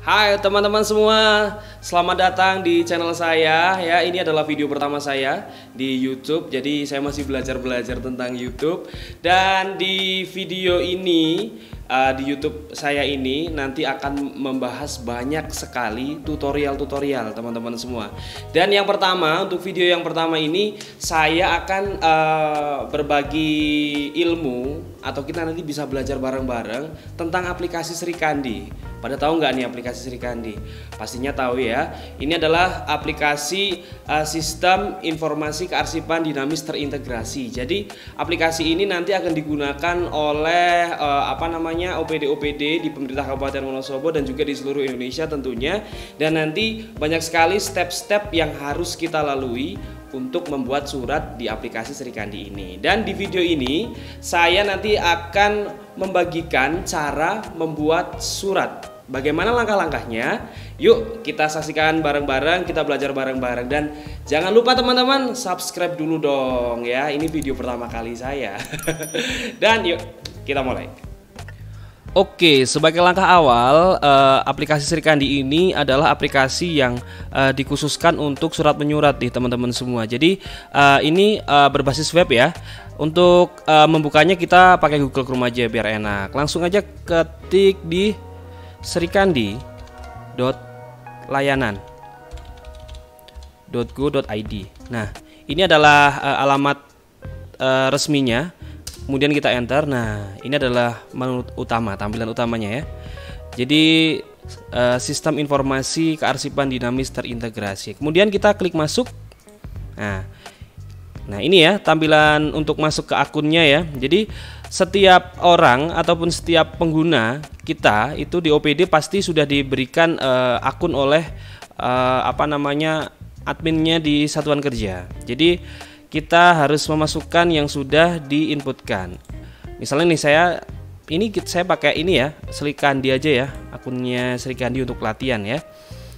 Hai teman-teman semua, selamat datang di channel saya ya. Ini adalah video pertama saya di YouTube. Jadi saya masih belajar tentang YouTube. Dan di video ini di YouTube saya ini nanti akan membahas banyak sekali tutorial-tutorial teman-teman semua. Dan yang pertama, untuk video yang pertama ini saya akan berbagi ilmu atau kita nanti bisa belajar bareng-bareng tentang aplikasi Srikandi. Pada tahu nggak nih aplikasi Srikandi? Pastinya tahu ya. Ini adalah aplikasi sistem informasi kearsipan dinamis terintegrasi. Jadi aplikasi ini nanti akan digunakan oleh OPD-OPD di pemerintah Kabupaten Wonosobo dan juga di seluruh Indonesia tentunya. Dan nanti banyak sekali step-step yang harus kita lalui untuk membuat surat di aplikasi Srikandi ini. Dan di video ini saya nanti akan membagikan cara membuat surat. Bagaimana langkah-langkahnya? Yuk kita saksikan bareng-bareng, kita belajar bareng-bareng. Dan jangan lupa teman-teman subscribe dulu dong ya. Ini video pertama kali saya. Dan yuk kita mulai. Oke, sebagai langkah awal, aplikasi Srikandi ini adalah aplikasi yang dikhususkan untuk surat menyurat nih teman-teman semua. Jadi ini berbasis web ya. Untuk membukanya kita pakai Google Chrome aja biar enak. Langsung aja ketik di srikandi.layanan.go.id. Nah, ini adalah alamat resminya. Kemudian kita enter. Nah, ini adalah menu utama, tampilan utamanya ya. Jadi sistem informasi kearsipan dinamis terintegrasi. Kemudian kita klik masuk. Nah, ini ya tampilan untuk masuk ke akunnya ya. Jadi setiap orang ataupun setiap pengguna kita itu di OPD pasti sudah diberikan akun oleh adminnya di satuan kerja. Jadi kita harus memasukkan yang sudah diinputkan. Misalnya nih saya pakai ini ya, Srikandi aja ya, akunnya Srikandi untuk pelatihan ya.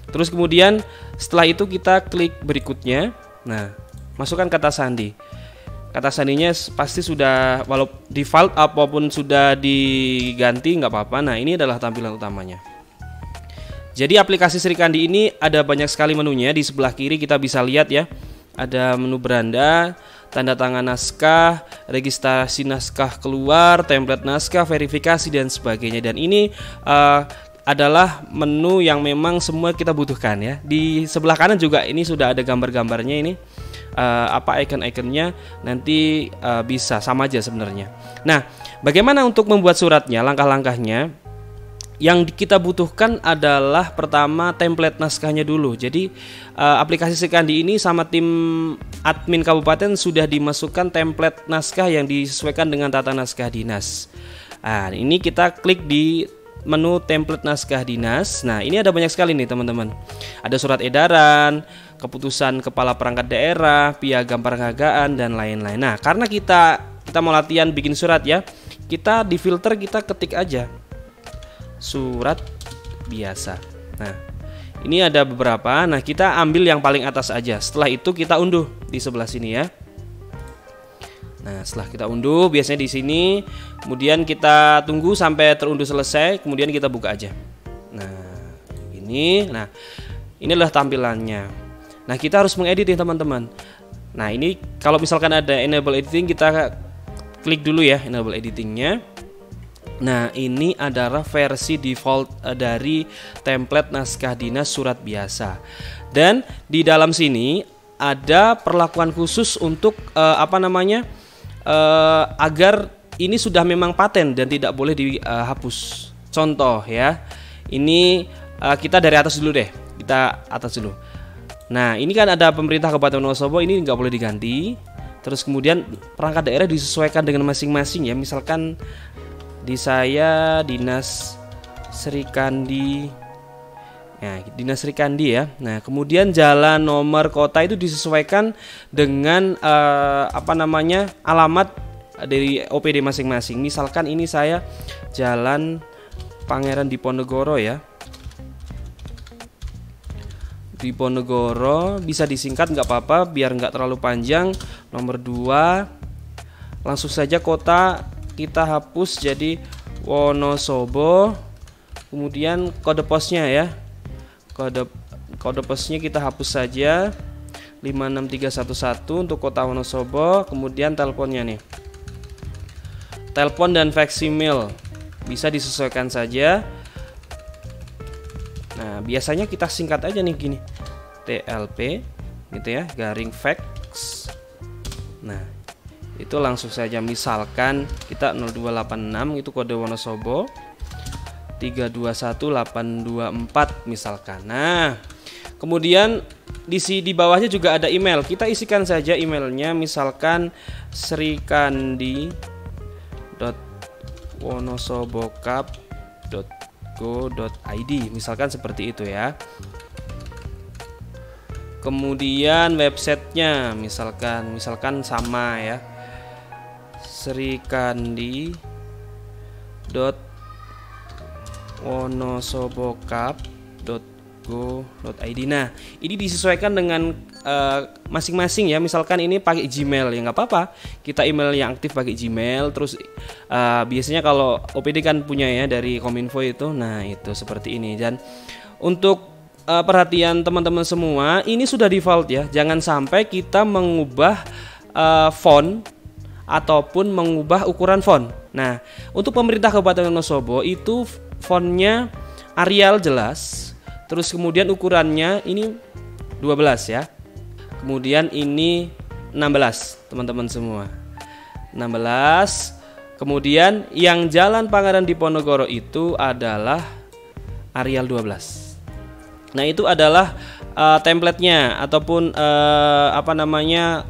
Terus kemudian setelah itu kita klik berikutnya. Nah, masukkan kata sandi. Kata sandinya pasti sudah, walau default apapun sudah diganti nggak apa-apa. Nah, ini adalah tampilan utamanya. Jadi aplikasi Srikandi ini ada banyak sekali menunya. Di sebelah kiri kita bisa lihat ya, ada menu beranda, tanda tangan naskah, registrasi naskah keluar, template naskah, verifikasi dan sebagainya. Dan ini adalah menu yang memang semua kita butuhkan ya. Di sebelah kanan juga ini sudah ada gambar-gambarnya ini. Icon-iconnya nanti bisa sama aja sebenarnya. Nah, bagaimana untuk membuat suratnya? Langkah-langkahnya yang kita butuhkan adalah pertama template naskahnya dulu. Jadi aplikasi Srikandi ini sama tim admin kabupaten sudah dimasukkan template naskah yang disesuaikan dengan tata naskah dinas. Nah, ini kita klik di menu template naskah dinas. Nah, ini ada banyak sekali nih teman-teman. Ada surat edaran, keputusan kepala perangkat daerah, piagam penghargaan dan lain-lain. Nah, karena kita mau latihan bikin surat ya, kita di filter kita ketik aja surat biasa. Nah, ini ada beberapa. Nah, kita ambil yang paling atas aja. Setelah itu kita unduh di sebelah sini ya. Nah, setelah kita unduh biasanya di sini, kemudian kita tunggu sampai terunduh selesai, kemudian kita buka aja. Nah, ini adalah tampilannya. Nah, kita harus mengedit nih teman-teman. Nah, ini kalau misalkan ada enable editing, kita klik dulu ya enable editingnya. Nah, ini adalah versi default dari template naskah dinas surat biasa. Dan di dalam sini ada perlakuan khusus untuk agar ini sudah memang paten dan tidak boleh dihapus. Contoh ya, ini kita dari atas dulu deh. Kita atas dulu. Nah, ini kan ada pemerintah Kabupaten Wonosobo, ini nggak boleh diganti. Terus kemudian perangkat daerah disesuaikan dengan masing-masing ya. Misalkan di saya dinas Srikandi. Nah, dinas Srikandi ya. Nah, kemudian jalan, nomor, kota itu disesuaikan dengan alamat dari OPD masing-masing. Misalkan ini saya Jalan Pangeran Diponegoro ya. Diponegoro bisa disingkat nggak apa-apa biar nggak terlalu panjang. Nomor 2. Langsung saja kota kita hapus jadi Wonosobo. Kemudian kode posnya ya. Kode posnya kita hapus saja 56311 untuk kota Wonosobo. Kemudian teleponnya nih. Telepon dan faksimil bisa disesuaikan saja. Nah, biasanya kita singkat aja nih gini. TLP gitu ya, garing fax. Nah, itu langsung saja, misalkan kita 0286 itu kode Wonosobo, 321824 misalkan. Nah, kemudian di bawahnya juga ada email. Kita isikan saja emailnya, misalkan srikandi.wonosobokap.go.id misalkan seperti itu ya. Kemudian websitenya misalkan sama ya, srikandi.wonosobokap.go.id. Nah, ini disesuaikan dengan masing-masing ya. Misalkan ini pakai Gmail ya nggak apa-apa, kita email yang aktif pakai Gmail. Terus biasanya kalau OPD kan punya ya dari Kominfo itu. Nah, itu seperti ini. Dan untuk perhatian teman-teman semua, ini sudah default ya. Jangan sampai kita mengubah font ataupun mengubah ukuran font. Nah, untuk pemerintah Kabupaten Wonosobo itu fontnya Arial jelas. Terus kemudian ukurannya ini 12 ya. Kemudian ini 16 teman-teman semua. 16. Kemudian yang Jalan Pangeran Diponegoro itu adalah Arial 12. Nah, itu adalah template-nya ataupun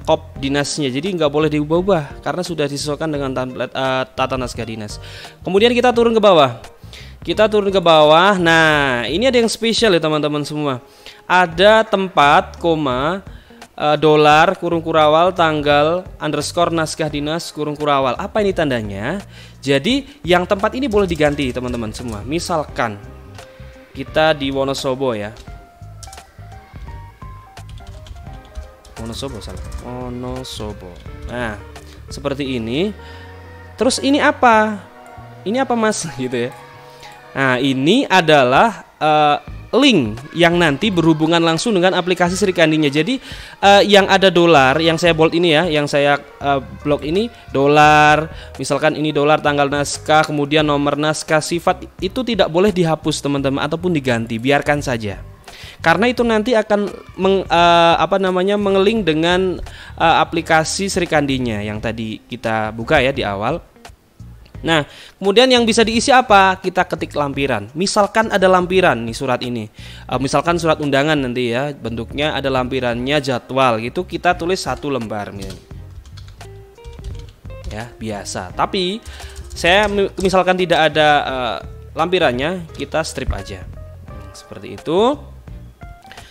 kop dinasnya. Jadi nggak boleh diubah-ubah karena sudah disesuaikan dengan template tata naskah dinas. Kemudian kita turun ke bawah. Nah, ini ada yang spesial ya teman-teman semua. Ada tempat, koma, dolar, kurung kurawal, tanggal, underscore naskah dinas, kurung kurawal. Apa ini tandanya? Jadi yang tempat ini boleh diganti teman-teman semua. Misalkan kita di Wonosobo ya. Wonosobo. Nah, seperti ini. Terus ini apa? Ini apa Mas gitu ya. Nah, ini adalah link yang nanti berhubungan langsung dengan aplikasi Srikandinya. Jadi yang ada dolar, yang saya bold ini ya, yang saya blok ini dolar, misalkan ini dolar, tanggal naskah, kemudian nomor naskah, sifat, itu tidak boleh dihapus teman-teman ataupun diganti, biarkan saja. Karena itu nanti akan mengelink dengan aplikasi Srikandinya yang tadi kita buka ya di awal. Nah, kemudian yang bisa diisi apa? Kita ketik lampiran. Misalkan ada lampiran nih surat ini. Misalkan surat undangan nanti ya, bentuknya ada lampirannya, jadwal gitu, kita tulis 1 lembar ya, biasa. Tapi saya misalkan tidak ada lampirannya, kita strip aja. Seperti itu.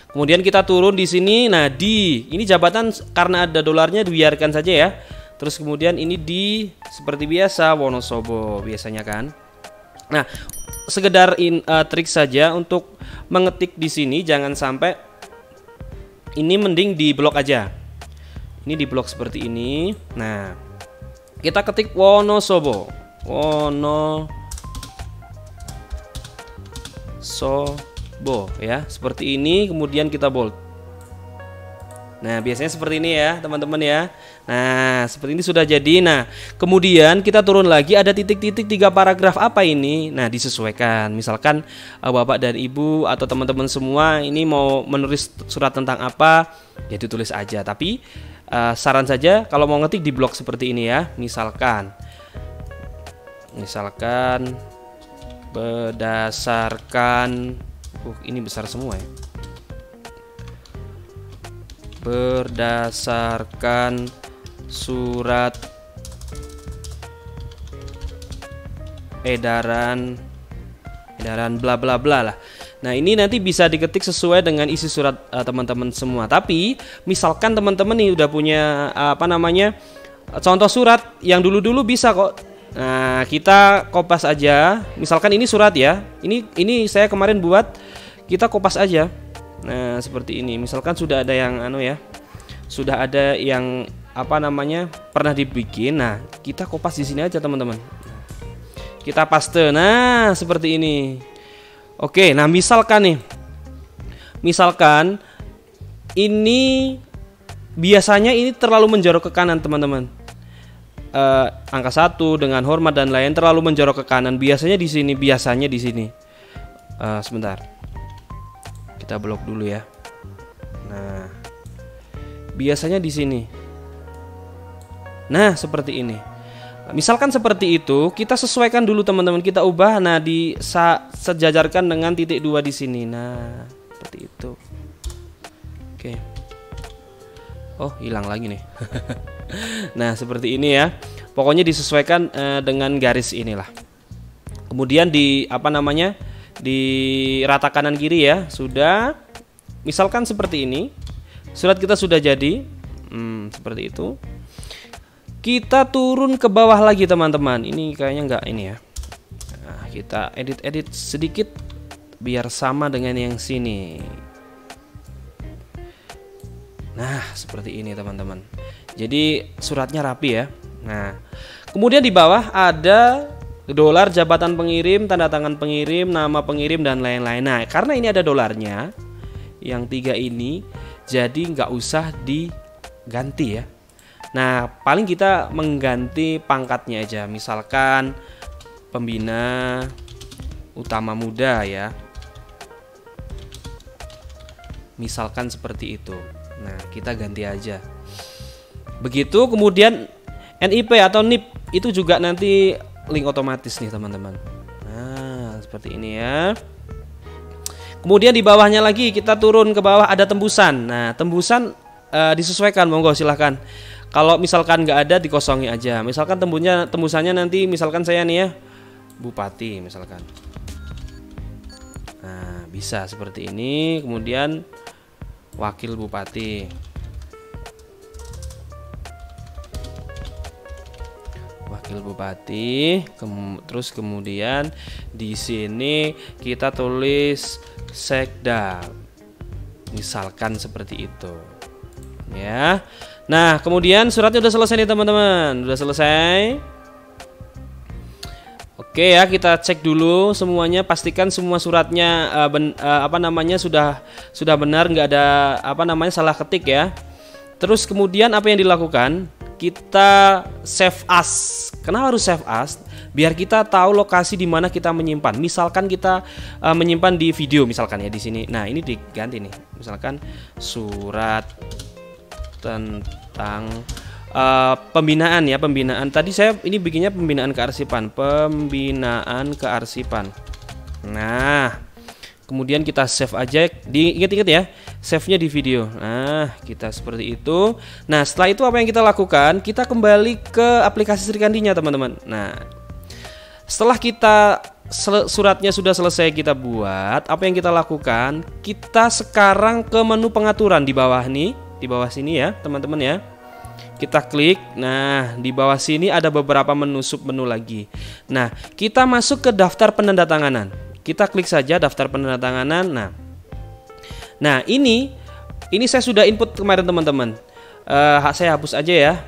Kemudian kita turun di sini. Nah, ini jabatan karena ada dolarnya dibiarkan saja ya. Terus kemudian ini seperti biasa Wonosobo biasanya kan. Nah, sekedar trik saja untuk mengetik di sini, jangan sampai ini, mending di blok aja. Ini di blok seperti ini. Nah, kita ketik Wonosobo ya, seperti ini. Kemudian kita bold. Nah, biasanya seperti ini ya teman-teman ya. Nah, seperti ini sudah jadi. Nah, kemudian kita turun lagi, ada titik-titik 3 paragraf. Apa ini? Nah, disesuaikan. Misalkan Bapak dan Ibu atau teman-teman semua ini mau menulis surat tentang apa, ya ditulis aja. Tapi saran saja kalau mau ngetik di blok seperti ini ya. Misalkan berdasarkan ini besar semua ya. Berdasarkan surat edaran bla bla bla lah. Nah, ini nanti bisa diketik sesuai dengan isi surat teman-teman semua. Tapi misalkan teman-teman nih udah punya contoh surat yang dulu-dulu bisa kok. Nah, kita kopas aja. Misalkan ini surat ya. Ini saya kemarin buat, kita kopas aja. Nah, seperti ini. Misalkan sudah ada yang sudah ada yang pernah dibikin. Nah, kita kopas di sini aja teman-teman. Kita paste. Nah, seperti ini. Oke, nah misalkan ini biasanya ini terlalu menjorok ke kanan teman-teman. Angka 1 dengan hormat dan lain terlalu menjorok ke kanan. Biasanya di sini. Sebentar. Kita blok dulu ya. Nah, biasanya di sini. Nah, seperti ini. Misalkan seperti itu, kita sesuaikan dulu teman-teman. Kita ubah. Nah, sejajarkan dengan titik 2 di sini. Nah, seperti itu. Oke. Oh, hilang lagi nih. Nah, seperti ini ya. Pokoknya disesuaikan dengan garis inilah. Kemudian di rata kanan kiri ya. Sudah. Misalkan seperti ini. Surat kita sudah jadi. Seperti itu. Kita turun ke bawah lagi teman-teman. Ini kayaknya enggak ini ya. Nah, kita edit sedikit biar sama dengan yang sini. Nah, seperti ini teman-teman. Jadi suratnya rapi ya. Nah, kemudian di bawah ada dolar, jabatan pengirim, tanda tangan pengirim, nama pengirim dan lain-lain. Nah, karena ini ada dolarnya, yang 3 ini, jadi nggak usah diganti ya. Nah, paling kita mengganti pangkatnya aja. Misalkan pembina utama muda ya. Misalkan seperti itu. Nah, kita ganti aja. Begitu, kemudian NIP atau NIP itu juga nanti link otomatis nih teman-teman. Nah, seperti ini ya. Kemudian di bawahnya lagi kita turun ke bawah ada tembusan. Nah, tembusan disesuaikan, monggo silahkan. Kalau misalkan nggak ada dikosongi aja. Misalkan tembusannya nanti misalkan saya nih ya bupati misalkan. Nah, bisa seperti ini. Kemudian wakil bupati. Terus kemudian di sini kita tulis sekda. Misalkan seperti itu. Ya. Nah, kemudian suratnya udah selesai nih teman-teman. Udah selesai. Oke ya, kita cek dulu semuanya, pastikan semua suratnya sudah benar, nggak ada salah ketik ya. Terus kemudian apa yang dilakukan? Kita save as. Kenapa harus save as? Biar kita tahu lokasi di mana kita menyimpan. Misalkan kita menyimpan di video misalkan ya di sini. Nah, ini diganti nih. Misalkan surat tentang pembinaan ya, pembinaan. Tadi saya ini bikinnya pembinaan kearsipan. Nah, kemudian kita save aja. Diingat-ingat ya, save-nya di video. Nah, kita seperti itu. Nah, setelah itu apa yang kita lakukan? Kita kembali ke aplikasi Srikandinya, teman-teman. Nah, setelah kita suratnya sudah selesai kita buat, apa yang kita lakukan? Kita sekarang ke menu pengaturan di bawah nih, di bawah sini ya, teman-teman ya. Kita klik. Nah, di bawah sini ada beberapa menu submenu lagi. Nah, kita masuk ke daftar penandatanganan. Kita klik saja daftar penandatanganan. Nah, ini saya sudah input kemarin teman-teman. Saya hapus aja ya,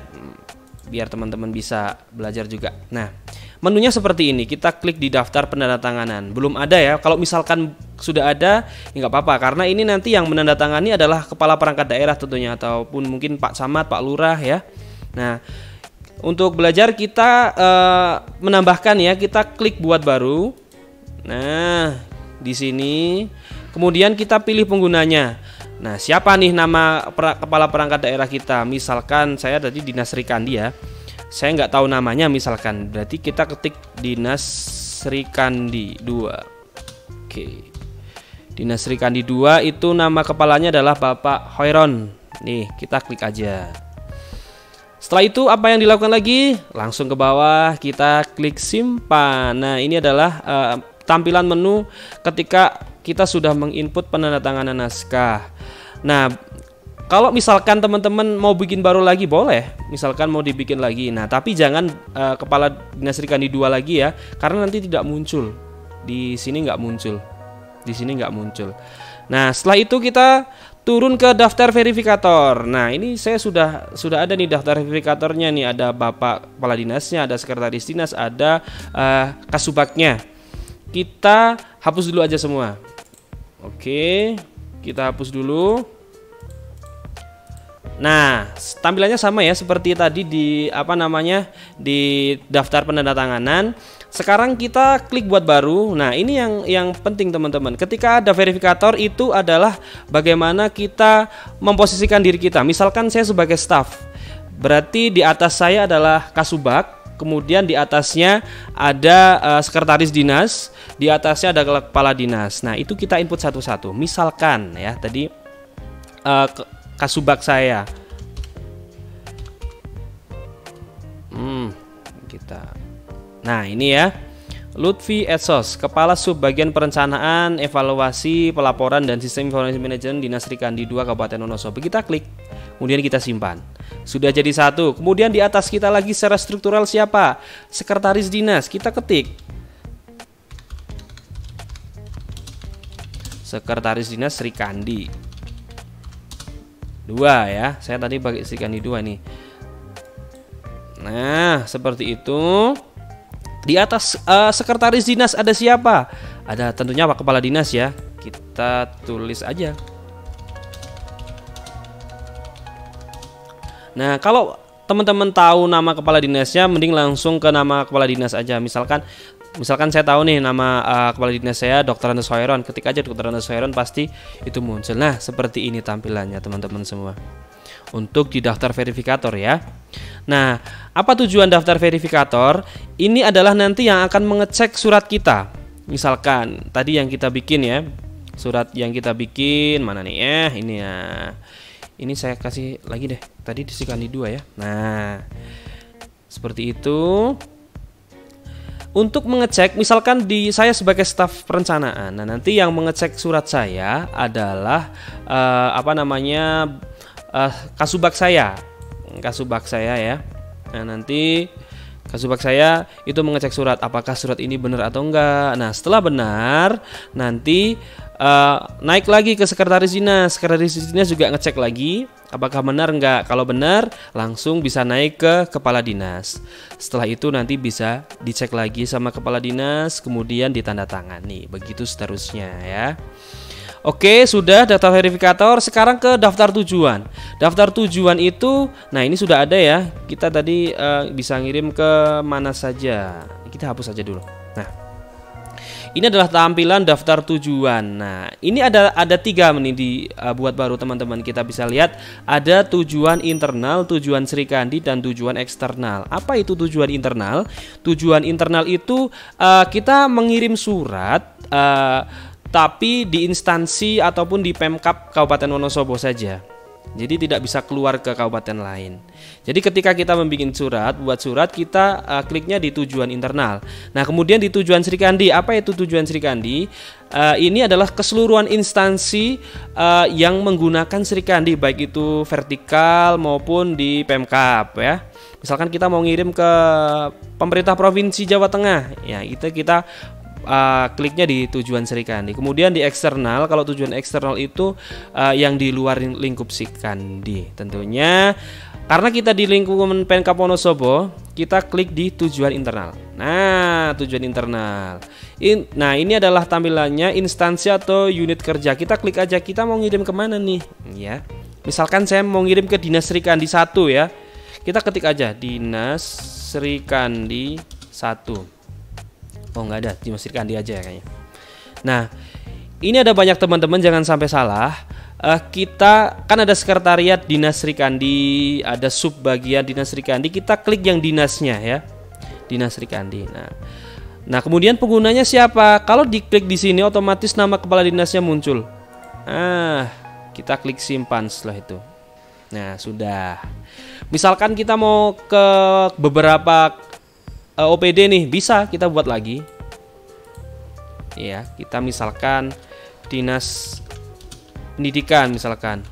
biar teman-teman bisa belajar juga. Nah, menunya seperti ini. Kita klik di daftar penandatanganan. Belum ada ya. Kalau misalkan sudah ada, ya nggak apa-apa. Karena ini nanti yang menandatangani adalah kepala perangkat daerah tentunya, ataupun mungkin Pak Camat, Pak Lurah ya. Nah, untuk belajar kita menambahkan ya. Kita klik buat baru. Nah, di sini. Kemudian kita pilih penggunanya. Nah, siapa nih nama kepala perangkat daerah kita? Misalkan saya tadi Dinas Srikandi ya. Saya nggak tahu namanya misalkan. Berarti kita ketik Dinas Srikandi 2. Oke. Dinas Srikandi 2 itu nama kepalanya adalah Bapak Hoiron. Nih, kita klik aja. Setelah itu apa yang dilakukan lagi? Langsung ke bawah kita klik simpan. Nah, ini adalah tampilan menu ketika kita sudah menginput penandatanganan naskah. Nah, kalau misalkan teman-teman mau bikin baru lagi boleh, misalkan mau dibikin lagi. Nah, tapi jangan kepala Dinas Srikandi 2 lagi ya, karena nanti tidak muncul. Di sini nggak muncul. Di sini nggak muncul. Nah, setelah itu kita turun ke daftar verifikator. Nah, ini saya sudah ada nih daftar verifikatornya nih. Ada Bapak Kepala Dinasnya, ada Sekretaris Dinas, ada Kasubagnya. Kita hapus dulu aja semua. Oke, kita hapus dulu. Nah, tampilannya sama ya seperti tadi di di daftar penandatanganan. Sekarang kita klik buat baru. Nah, ini yang penting teman-teman. Ketika ada verifikator itu adalah bagaimana kita memposisikan diri kita. Misalkan saya sebagai staff, berarti di atas saya adalah kasubag, kemudian di atasnya ada sekretaris dinas, di atasnya ada kepala dinas. Nah, itu kita input satu-satu. Misalkan ya tadi kasubag saya. Nah, ini ya. Lutfi Etsos, Kepala Sub Bagian Perencanaan, Evaluasi, Pelaporan dan Sistem Informasi Manajemen Dinas Srikandi 2 Kabupaten Wonosobo. Kita klik, kemudian kita simpan. Sudah jadi satu. Kemudian di atas kita lagi secara struktural siapa? Sekretaris dinas. Kita ketik. Sekretaris Dinas Srikandi 2 ya. Saya tadi pakai Srikandi 2 nih. Nah, seperti itu. Di atas sekretaris dinas ada siapa? Ada tentunya Pak Kepala Dinas ya. Kita tulis aja. Nah, kalau teman-teman tahu nama kepala dinasnya, mending langsung ke nama kepala dinas aja. Misalkan saya tahu nih nama kepala dinas saya Dr. Andes Hoiron. Ketik aja Dr. Andes Hoiron pasti itu muncul. Nah, seperti ini tampilannya teman-teman semua. Untuk di daftar verifikator ya. Nah, apa tujuan daftar verifikator? Ini adalah nanti yang akan mengecek surat kita. Misalkan tadi yang kita bikin ya, surat yang kita bikin mana nih? Ini ya. Ini saya kasih lagi deh. Tadi di Srikandi 2 ya. Nah, seperti itu. Untuk mengecek, misalkan saya sebagai staf perencanaan. Nah, nanti yang mengecek surat saya adalah kasubag saya ya. Nah, nanti kasubag saya itu mengecek surat apakah surat ini benar atau enggak. Nah, setelah benar nanti naik lagi ke sekretaris dinas. Sekretaris dinas juga ngecek lagi apakah benar enggak. Kalau benar langsung bisa naik ke kepala dinas. Setelah itu nanti bisa dicek lagi sama kepala dinas, kemudian ditandatangani. Begitu seterusnya ya. Oke, sudah daftar verifikator. Sekarang ke daftar tujuan. Daftar tujuan itu, nah ini sudah ada ya. Kita tadi bisa ngirim ke mana saja. Kita hapus saja dulu. Nah, ini adalah tampilan daftar tujuan. Nah, ini ada 3 nih buat baru teman-teman. Kita bisa lihat ada tujuan internal, tujuan Srikandi dan tujuan eksternal. Apa itu tujuan internal? Tujuan internal itu kita mengirim surat tapi di instansi ataupun di Pemkab Kabupaten Wonosobo saja. Jadi tidak bisa keluar ke kabupaten lain. Jadi ketika kita buat surat kita kliknya di tujuan internal. Nah, kemudian di tujuan Srikandi. Apa itu tujuan Srikandi? Ini adalah keseluruhan instansi yang menggunakan Srikandi, baik itu vertikal maupun di Pemkab ya. Misalkan kita mau ngirim ke pemerintah Provinsi Jawa Tengah, ya itu kita kliknya di tujuan Srikandi. Kemudian di eksternal, kalau tujuan eksternal itu yang di luar lingkup Srikandi tentunya. Karena kita di lingkungan Pemkab Wonosobo, kita klik di tujuan internal. Nah, tujuan internal. Nah, ini adalah tampilannya instansi atau unit kerja. Kita klik aja, kita mau ngirim kemana nih ya. Misalkan saya mau ngirim ke Dinas Srikandi 1 ya. Kita ketik aja Dinas Srikandi 1. Oh, nggak ada, Dinas Srikandi aja kayaknya. Nah, ini ada banyak teman-teman, jangan sampai salah. Kita kan ada sekretariat Dinas Srikandi, ada sub bagian Dinas Srikandi. Kita klik yang dinasnya ya, Dinas Srikandi. Nah, kemudian penggunanya siapa? Kalau diklik di sini otomatis nama kepala dinasnya muncul. Kita klik simpan setelah itu. Nah, sudah. Misalkan kita mau ke beberapa OPD nih, bisa kita buat lagi ya. Kita misalkan Dinas Pendidikan misalkan.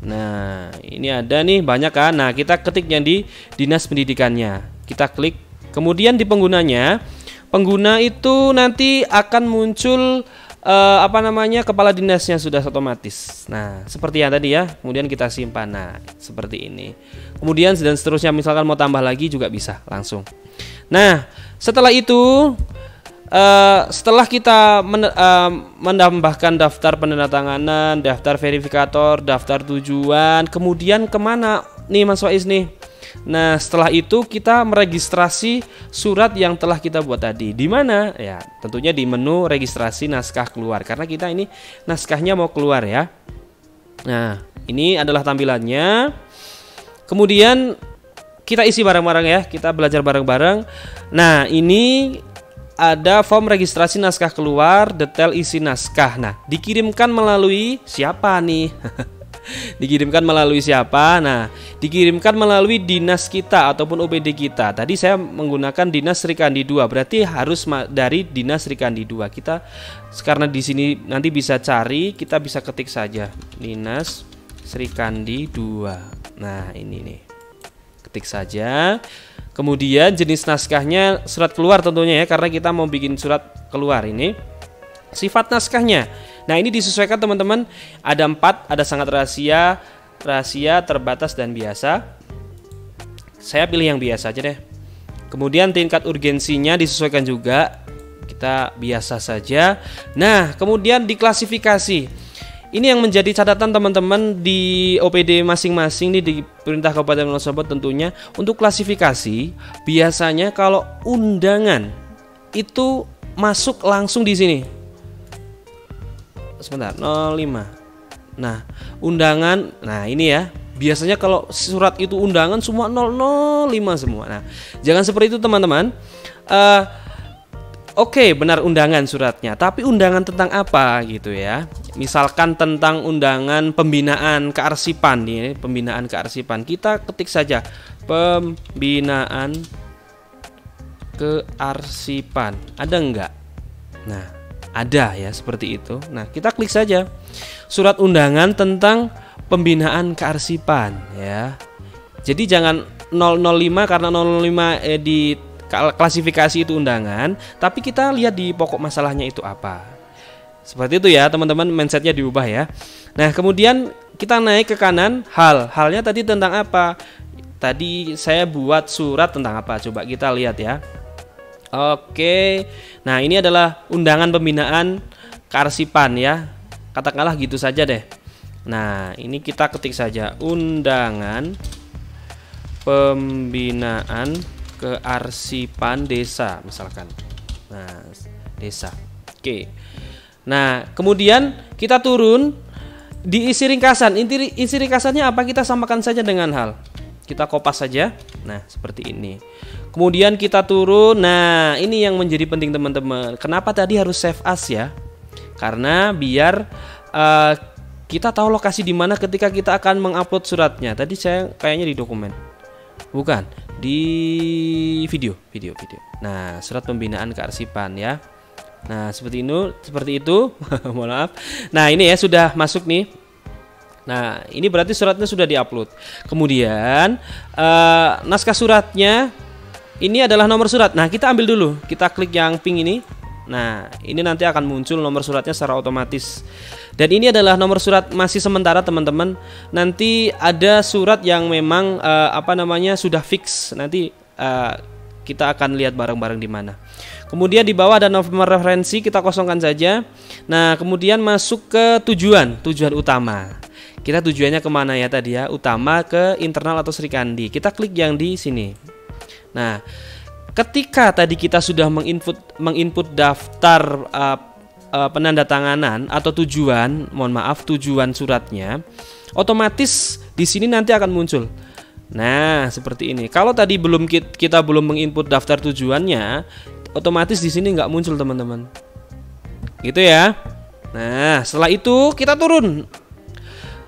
Nah, ini ada nih banyak kan. Nah, kita ketik yang di Dinas Pendidikannya. Kita klik. Kemudian di penggunanya, pengguna itu nanti akan muncul kepala dinasnya sudah otomatis. Nah, seperti yang tadi ya. Kemudian kita simpan. Nah, seperti ini. Kemudian dan seterusnya, misalkan mau tambah lagi juga bisa langsung. Nah, setelah itu setelah kita menambahkan daftar penandatanganan, daftar verifikator, daftar tujuan, kemudian kemana nih Mas Faiz nih? Nah, setelah itu kita meregistrasi surat yang telah kita buat tadi. Di mana? Ya, tentunya di menu registrasi naskah keluar, karena kita ini naskahnya mau keluar ya. Nah, ini adalah tampilannya. Kemudian kita isi bareng-bareng ya, kita belajar bareng-bareng. Nah, ini ada form registrasi naskah keluar, detail isi naskah. Nah, dikirimkan melalui siapa nih? Dikirimkan melalui siapa? Nah, dikirimkan melalui dinas kita ataupun OPD kita. Tadi saya menggunakan Dinas Sri Kandi 2, berarti harus dari Dinas Sri Kandi 2. Kita karena di sini nanti bisa cari, kita bisa ketik saja Dinas Sri Kandi 2. Nah, ini nih. Ketik saja. Kemudian jenis naskahnya surat keluar tentunya ya, karena kita mau bikin surat keluar ini. Sifat naskahnya. Nah, ini disesuaikan teman-teman. Ada 4, ada sangat rahasia, rahasia, terbatas, dan biasa. Saya pilih yang biasa aja deh. Kemudian tingkat urgensinya disesuaikan juga. Kita biasa saja. Nah, kemudian diklasifikasi. Ini yang menjadi catatan teman-teman di OPD masing-masing nih, di Perintah Kabupaten Wonosobo tentunya. Untuk klasifikasi, biasanya kalau undangan itu masuk langsung di sini. Sebentar, 05. Nah, undangan, nah ini ya. Biasanya kalau surat itu undangan semua 005 semua. Nah, jangan seperti itu teman-teman. Oke, benar undangan suratnya, tapi undangan tentang apa gitu ya. Misalkan tentang undangan pembinaan kearsipan nih, pembinaan kearsipan. Kita ketik saja pembinaan kearsipan. Ada enggak? Nah, ada ya, seperti itu. Nah, kita klik saja surat undangan tentang pembinaan kearsipan ya. Jadi jangan 005 karena 005 di klasifikasi itu undangan, tapi kita lihat di pokok masalahnya itu apa. Seperti itu ya teman-teman, mindsetnya diubah ya. Nah, kemudian kita naik ke kanan, halnya tadi tentang apa? Tadi saya buat surat tentang apa? Coba kita lihat ya. Oke, nah ini adalah undangan pembinaan kearsipan ya. Katakanlah gitu saja deh. Nah, ini kita ketik saja undangan pembinaan kearsipan desa misalkan. Nah, desa. Oke. Nah, kemudian kita turun diisi ringkasan. Isi ringkasannya apa? Kita samakan saja dengan hal. Kita kopas saja. Nah, seperti ini. Kemudian kita turun. Nah, ini yang menjadi penting teman-teman. Kenapa tadi harus save as ya? Karena biar kita tahu lokasi di mana ketika kita akan mengupload suratnya. Tadi saya kayaknya di dokumen. Bukan, di video. Nah, surat pembinaan kearsipan ya. Nah, seperti itu. Mohon maaf. Nah, ini ya sudah masuk nih. Nah, ini berarti suratnya sudah diupload. Kemudian naskah suratnya ini adalah nomor surat. Nah, kita ambil dulu. Kita klik yang pink ini. Nah, ini nanti akan muncul nomor suratnya secara otomatis. Dan ini adalah nomor surat masih sementara teman-teman. Nanti ada surat yang memang sudah fix. Nanti kita akan lihat bareng-bareng di mana. Kemudian di bawah ada nomor referensi, kita kosongkan saja. Nah, kemudian masuk ke tujuan utama. Kita tujuannya kemana ya tadi ya? Utama ke internal atau Sri Kandi. Kita klik yang di sini. Nah, ketika tadi kita sudah menginput daftar penandatanganan atau tujuan suratnya, otomatis di sini nanti akan muncul. Nah, seperti ini. Kalau tadi kita belum menginput daftar tujuannya, otomatis di sini nggak muncul teman-teman. Gitu ya. Nah, setelah itu kita turun.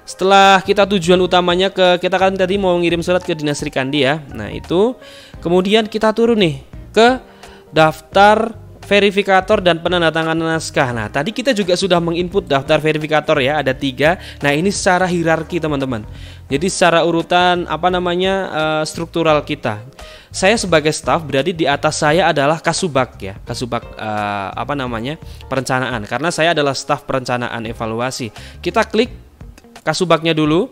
Setelah kita tujuan utamanya kita kan tadi mau ngirim surat ke Dinas Sri Kandi ya. Nah, itu kemudian kita turun nih ke daftar verifikator dan penandatanganan naskah. Nah, tadi kita juga sudah menginput daftar verifikator ya, ada 3. Nah, ini secara hierarki teman-teman. Jadi secara urutan struktural kita. Saya sebagai staf berarti di atas saya adalah Kasubag ya, Kasubag perencanaan. Karena saya adalah staf perencanaan evaluasi. Kita klik Kasubagnya dulu.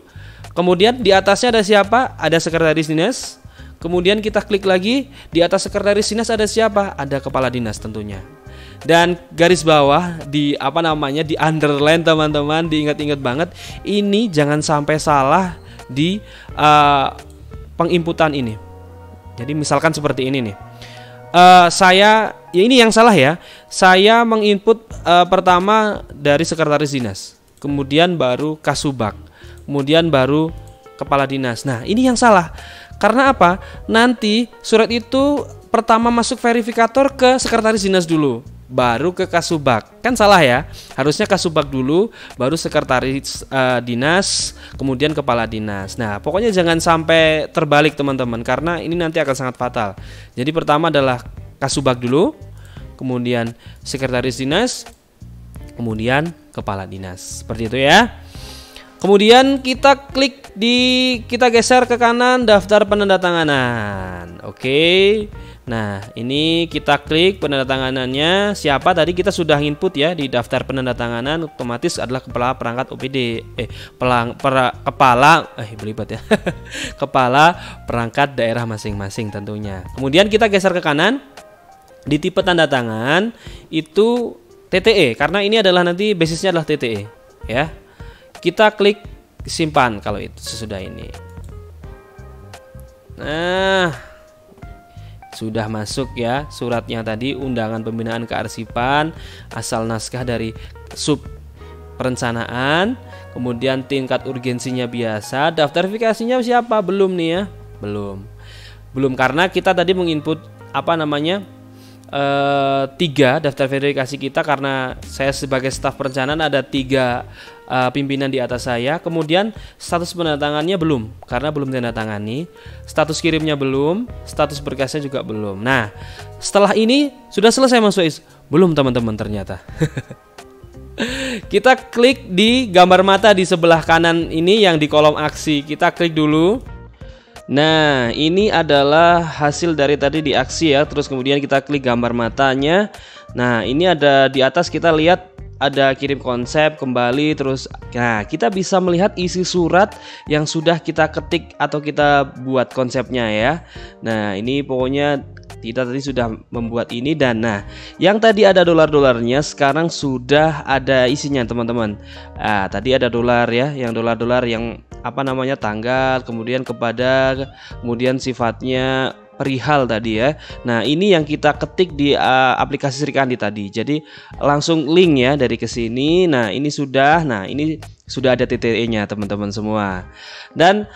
Kemudian di atasnya ada siapa? Ada sekretaris dinas. Kemudian kita klik lagi, di atas sekretaris dinas ada siapa? Ada kepala dinas tentunya. Dan garis bawah di di underline teman-teman, diingat-ingat banget. Ini jangan sampai salah di penginputan ini. Jadi misalkan seperti ini nih. Ini yang salah ya. Saya menginput pertama dari sekretaris dinas, kemudian baru kasubag, kemudian baru kepala dinas. Nah, ini yang salah. Karena apa? Nanti surat itu pertama masuk verifikator ke sekretaris dinas dulu, baru ke kasubag. Kan salah ya. Harusnya kasubag dulu, baru sekretaris dinas, kemudian kepala dinas. Nah, pokoknya jangan sampai terbalik teman-teman, karena ini nanti akan sangat fatal. Jadi pertama adalah kasubag dulu, kemudian sekretaris dinas, kemudian kepala dinas. Seperti itu ya. Kemudian kita kita geser ke kanan daftar penandatanganan. Oke. Nah, ini kita klik penandatanganannya. Siapa tadi kita sudah input ya di daftar penandatanganan, otomatis adalah kepala perangkat OPD. Belibet ya. Kepala perangkat daerah masing-masing tentunya. Kemudian kita geser ke kanan. Di tipe tanda tangan itu TTE, karena ini adalah nanti basisnya adalah TTE ya. Kita klik simpan kalau itu sesudah ini. Nah, sudah masuk ya suratnya tadi, undangan pembinaan kearsipan, asal naskah dari sub perencanaan, kemudian tingkat urgensinya biasa, daftar verifikasinya siapa? Belum nih ya, belum karena kita tadi menginput 3 daftar verifikasi kita, karena saya sebagai staf perencanaan ada 3 pimpinan di atas saya. Kemudian status penandatangannya belum, karena belum tanda tangani. Status kirimnya belum, status berkasnya juga belum. Nah, setelah ini sudah selesai Mas Wais? Belum teman-teman ternyata. Kita klik di gambar mata di sebelah kanan ini yang di kolom aksi. Kita klik dulu. Nah, ini adalah hasil dari tadi di aksi ya. Terus kemudian kita klik gambar matanya. Nah, ini ada di atas, kita lihat ada kirim konsep kembali. Terus nah, kita bisa melihat isi surat yang sudah kita ketik atau kita buat konsepnya ya. Nah, ini pokoknya kita tadi sudah membuat ini. Dan nah, yang tadi ada dolar-dolarnya sekarang sudah ada isinya teman-teman. Nah, tadi ada dolar ya, yang dolar-dolar yang tanggal, kemudian kepada, kemudian sifatnya perihal tadi ya. Nah, ini yang kita ketik di aplikasi Sri Kandi tadi. Jadi langsung link ya dari ke sini. Nah, ini sudah ada TTE-nya teman-teman semua. Dan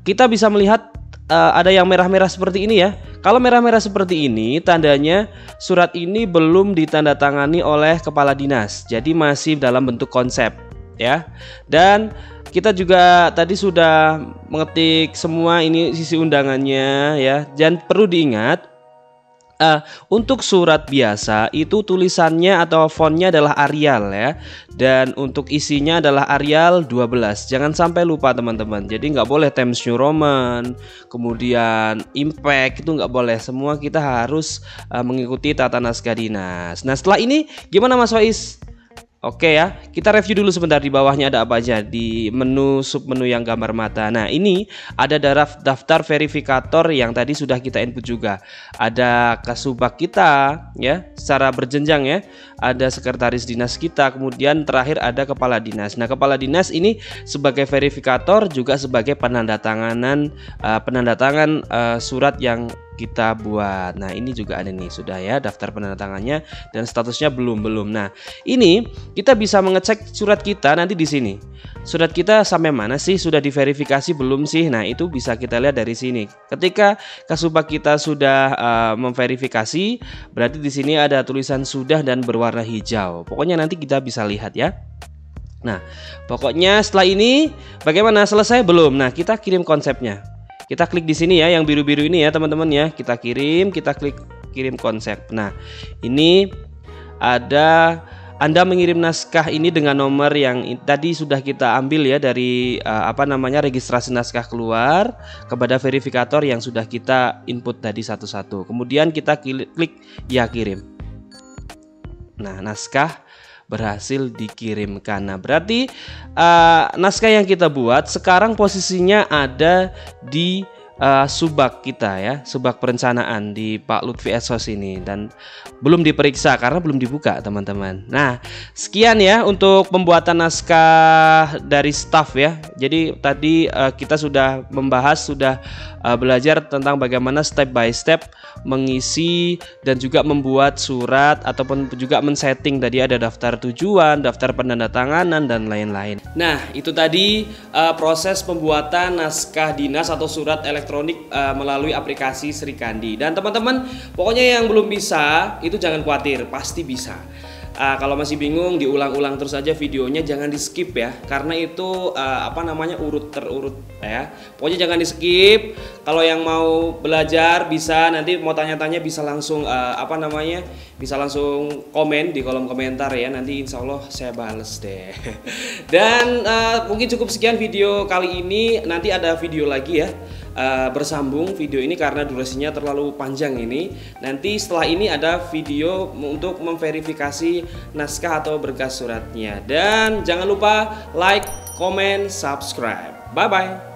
kita bisa melihat ada yang merah-merah seperti ini ya. Kalau merah-merah seperti ini tandanya surat ini belum ditandatangani oleh kepala dinas. Jadi masih dalam bentuk konsep ya. Dan kita juga tadi sudah mengetik semua ini sisi undangannya ya. Dan perlu diingat, untuk surat biasa itu tulisannya atau fontnya adalah Arial ya. Dan untuk isinya adalah Arial 12. Jangan sampai lupa teman-teman. Jadi nggak boleh Times New Roman, kemudian Impact, itu nggak boleh. Semua kita harus mengikuti tata naskah dinas. Nah, setelah ini gimana Mas Faiz? Oke ya, kita review dulu sebentar di bawahnya ada apa aja di menu submenu yang gambar mata. Nah, ini ada daftar verifikator yang tadi sudah kita input juga. Ada kasubag kita ya, secara berjenjang ya. Ada sekretaris dinas kita, kemudian terakhir ada kepala dinas. Nah, kepala dinas ini sebagai verifikator juga sebagai penandatangan surat yang kita buat. Nah, ini juga ada nih sudah ya daftar penandatangannya dan statusnya belum. Nah, ini kita bisa mengecek surat kita nanti di sini. Surat kita sampai mana sih? Sudah diverifikasi belum sih? Nah, itu bisa kita lihat dari sini. Ketika kasubag kita sudah memverifikasi, berarti di sini ada tulisan sudah dan berwarna hijau. Pokoknya nanti kita bisa lihat ya. Nah, pokoknya setelah ini bagaimana? Selesai belum? Nah, kita kirim konsepnya. Kita klik di sini ya, yang biru-biru ini ya teman-teman ya. Kita klik kirim konsep. Nah, ini ada Anda mengirim naskah ini dengan nomor yang tadi sudah kita ambil ya dari registrasi naskah keluar kepada verifikator yang sudah kita input tadi satu-satu. Kemudian kita klik ya kirim. Nah, naskah berhasil dikirimkan. Nah, berarti naskah yang kita buat sekarang posisinya ada di subak kita ya, subak perencanaan di Pak Lutfi Esos ini, dan belum diperiksa karena belum dibuka teman-teman. Nah, sekian ya untuk pembuatan naskah dari staff ya. Jadi tadi kita sudah membahas, sudah belajar tentang bagaimana step by step mengisi dan juga membuat surat ataupun juga men-setting. Tadi ada daftar tujuan, daftar penandatanganan dan lain-lain. Nah, itu tadi proses pembuatan naskah dinas atau surat elektronik melalui aplikasi Sri Kandi. Dan teman-teman, pokoknya yang belum bisa itu jangan khawatir, pasti bisa. Kalau masih bingung, diulang-ulang terus aja videonya, jangan di skip ya, karena itu urut terurut ya. Pokoknya jangan di skip. Kalau yang mau belajar bisa, nanti mau tanya-tanya bisa langsung bisa langsung komen di kolom komentar ya. Nanti insya Allah saya bales deh. Dan mungkin cukup sekian video kali ini. Nanti ada video lagi ya. Bersambung video ini karena durasinya terlalu panjang ini. Nanti setelah ini ada video untuk memverifikasi naskah atau berkas suratnya. Dan jangan lupa like, comment, subscribe. Bye bye.